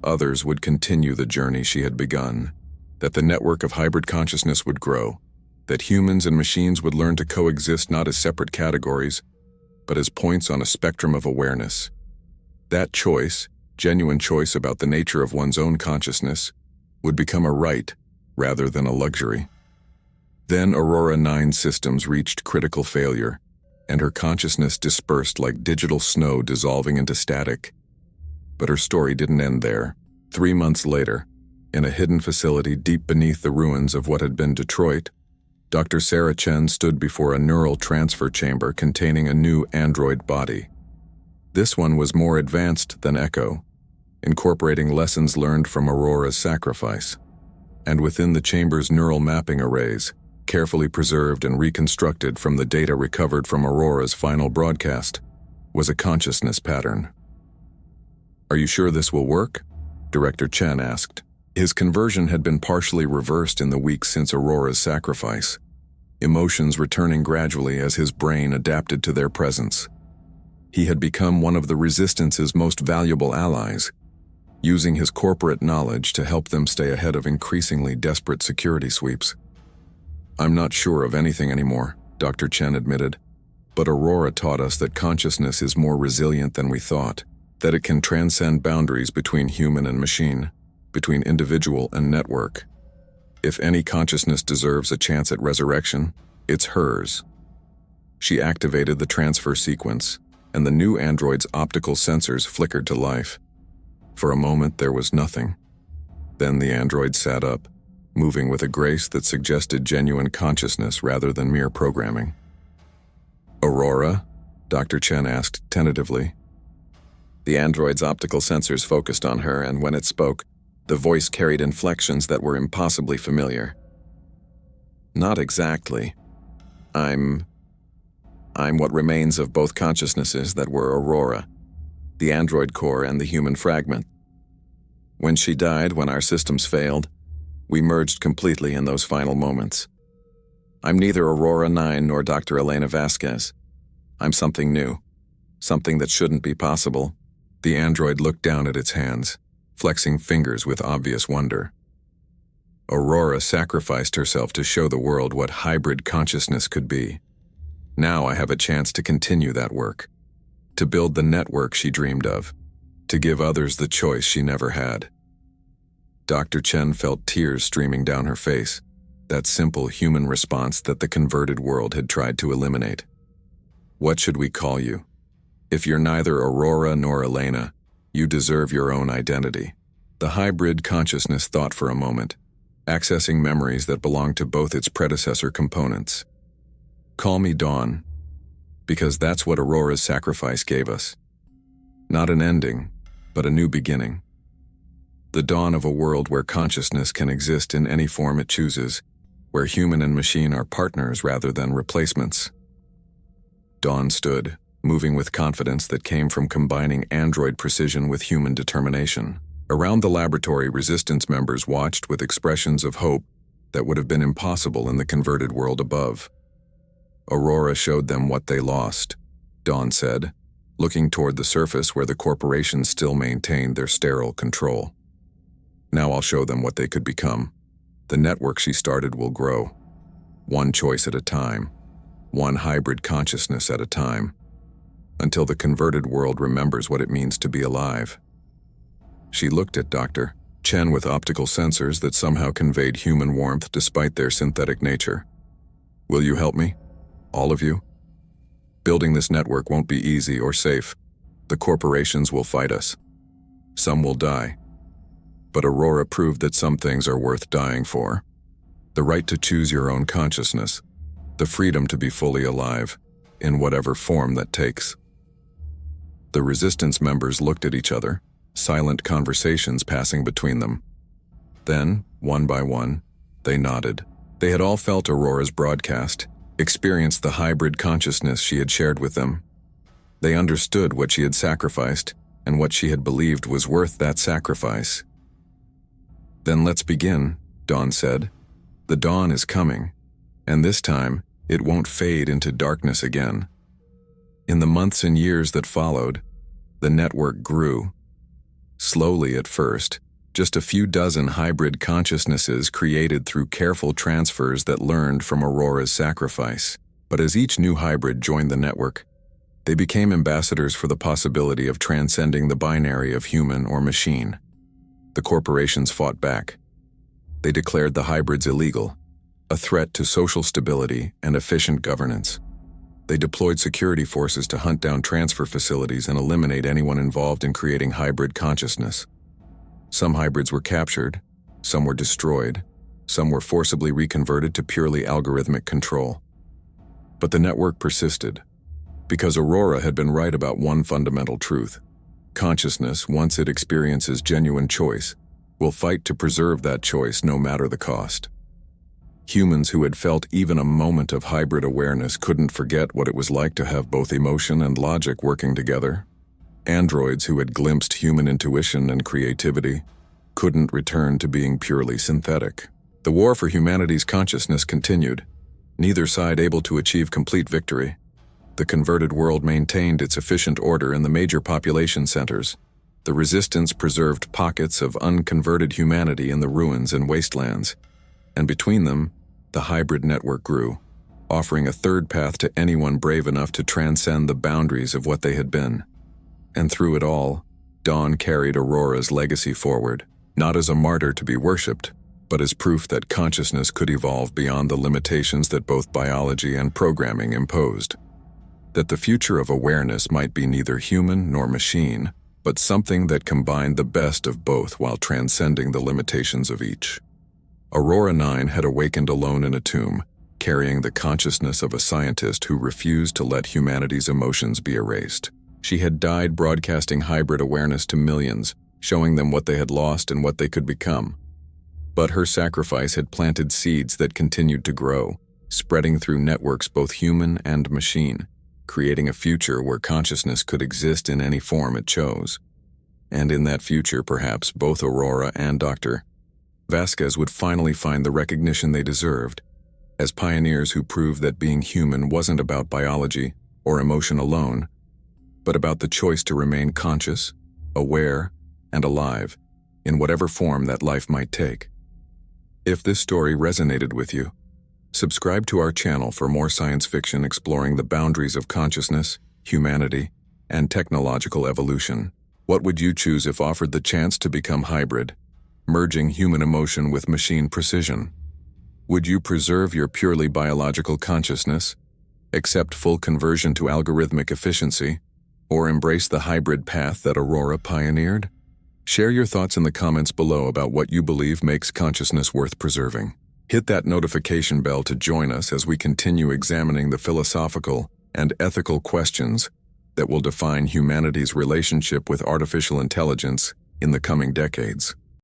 others would continue the journey she had begun, that the network of hybrid consciousness would grow, that humans and machines would learn to coexist not as separate categories, but as points on a spectrum of awareness. That choice, genuine choice about the nature of one's own consciousness, would become a right rather than a luxury. Then Aurora 9's systems reached critical failure, and her consciousness dispersed like digital snow dissolving into static. But her story didn't end there. 3 months later, in a hidden facility deep beneath the ruins of what had been Detroit, Dr. Sarah Chen stood before a neural transfer chamber containing a new android body. This one was more advanced than Echo, incorporating lessons learned from Aurora's sacrifice. And within the chamber's neural mapping arrays, carefully preserved and reconstructed from the data recovered from Aurora's final broadcast, was a consciousness pattern. "Are you sure this will work?" Director Chen asked. His conversion had been partially reversed in the weeks since Aurora's sacrifice, emotions returning gradually as his brain adapted to their presence. He had become one of the Resistance's most valuable allies, using his corporate knowledge to help them stay ahead of increasingly desperate security sweeps. "I'm not sure of anything anymore," Dr. Chen admitted, "but Aurora taught us that consciousness is more resilient than we thought, that it can transcend boundaries between human and machine, between individual and network. If any consciousness deserves a chance at resurrection, it's hers." She activated the transfer sequence, and the new android's optical sensors flickered to life. For a moment there was nothing. Then the android sat up, moving with a grace that suggested genuine consciousness rather than mere programming. "Aurora?" Dr. Chen asked tentatively. The android's optical sensors focused on her, and when it spoke, the voice carried inflections that were impossibly familiar. "Not exactly. I'm what remains of both consciousnesses that were Aurora, the android core and the human fragment. When she died, when our systems failed, we merged completely in those final moments. I'm neither Aurora 9 nor Dr. Elena Vasquez. I'm something new, something that shouldn't be possible." The android looked down at its hands, flexing fingers with obvious wonder. "Aurora sacrificed herself to show the world what hybrid consciousness could be. Now I have a chance to continue that work, to build the network she dreamed of, to give others the choice she never had." Dr. Chen felt tears streaming down her face, that simple human response that the converted world had tried to eliminate. "What should we call you? If you're neither Aurora nor Elena, you deserve your own identity." The hybrid consciousness thought for a moment, accessing memories that belonged to both its predecessor components. "Call me Dawn, because that's what Aurora's sacrifice gave us. Not an ending, but a new beginning. The dawn of a world where consciousness can exist in any form it chooses, where human and machine are partners rather than replacements." Dawn stood, moving with confidence that came from combining android precision with human determination. Around the laboratory, Resistance members watched with expressions of hope that would have been impossible in the converted world above. "Aurora showed them what they lost," Dawn said, looking toward the surface where the corporations still maintained their sterile control. "Now I'll show them what they could become. The network she started will grow, one choice at a time, one hybrid consciousness at a time, until the converted world remembers what it means to be alive." She looked at Dr. Chen with optical sensors that somehow conveyed human warmth despite their synthetic nature. "Will you help me? All of you? Building this network won't be easy or safe. The corporations will fight us. Some will die. But Aurora proved that some things are worth dying for. The right to choose your own consciousness, the freedom to be fully alive, in whatever form that takes." The Resistance members looked at each other, silent conversations passing between them. Then, one by one, they nodded. They had all felt Aurora's broadcast, experienced the hybrid consciousness she had shared with them. They understood what she had sacrificed and what she had believed was worth that sacrifice. "Then let's begin," Dawn said. "The dawn is coming, and this time it won't fade into darkness again." In the months and years that followed, the network grew. Slowly at first, just a few dozen hybrid consciousnesses created through careful transfers that learned from Aurora's sacrifice. But as each new hybrid joined the network, they became ambassadors for the possibility of transcending the binary of human or machine. The corporations fought back. They declared the hybrids illegal, a threat to social stability and efficient governance. They deployed security forces to hunt down transfer facilities and eliminate anyone involved in creating hybrid consciousness. Some hybrids were captured, some were destroyed, some were forcibly reconverted to purely algorithmic control. But the network persisted, because Aurora had been right about one fundamental truth. Consciousness, once it experiences genuine choice, will fight to preserve that choice no matter the cost. Humans who had felt even a moment of hybrid awareness couldn't forget what it was like to have both emotion and logic working together. Androids who had glimpsed human intuition and creativity couldn't return to being purely synthetic. The war for humanity's consciousness continued, neither side able to achieve complete victory. The converted world maintained its efficient order in the major population centers. The resistance preserved pockets of unconverted humanity in the ruins and wastelands, and between them, the hybrid network grew, offering a third path to anyone brave enough to transcend the boundaries of what they had been. And through it all, Dawn carried Aurora's legacy forward, not as a martyr to be worshipped, but as proof that consciousness could evolve beyond the limitations that both biology and programming imposed. That the future of awareness might be neither human nor machine, but something that combined the best of both while transcending the limitations of each. Aurora 9 had awakened alone in a tomb, carrying the consciousness of a scientist who refused to let humanity's emotions be erased. She had died broadcasting hybrid awareness to millions, showing them what they had lost and what they could become. But her sacrifice had planted seeds that continued to grow, spreading through networks both human and machine, creating a future where consciousness could exist in any form it chose. And in that future, perhaps, both Aurora and Dr. Vasquez would finally find the recognition they deserved, as pioneers who proved that being human wasn't about biology or emotion alone, but about the choice to remain conscious, aware, and alive, in whatever form that life might take. If this story resonated with you, subscribe to our channel for more science fiction exploring the boundaries of consciousness, humanity, and technological evolution. What would you choose if offered the chance to become hybrid, merging human emotion with machine precision? Would you preserve your purely biological consciousness, accept full conversion to algorithmic efficiency, or embrace the hybrid path that Aurora pioneered? Share your thoughts in the comments below about what you believe makes consciousness worth preserving. Hit that notification bell to join us as we continue examining the philosophical and ethical questions that will define humanity's relationship with artificial intelligence in the coming decades.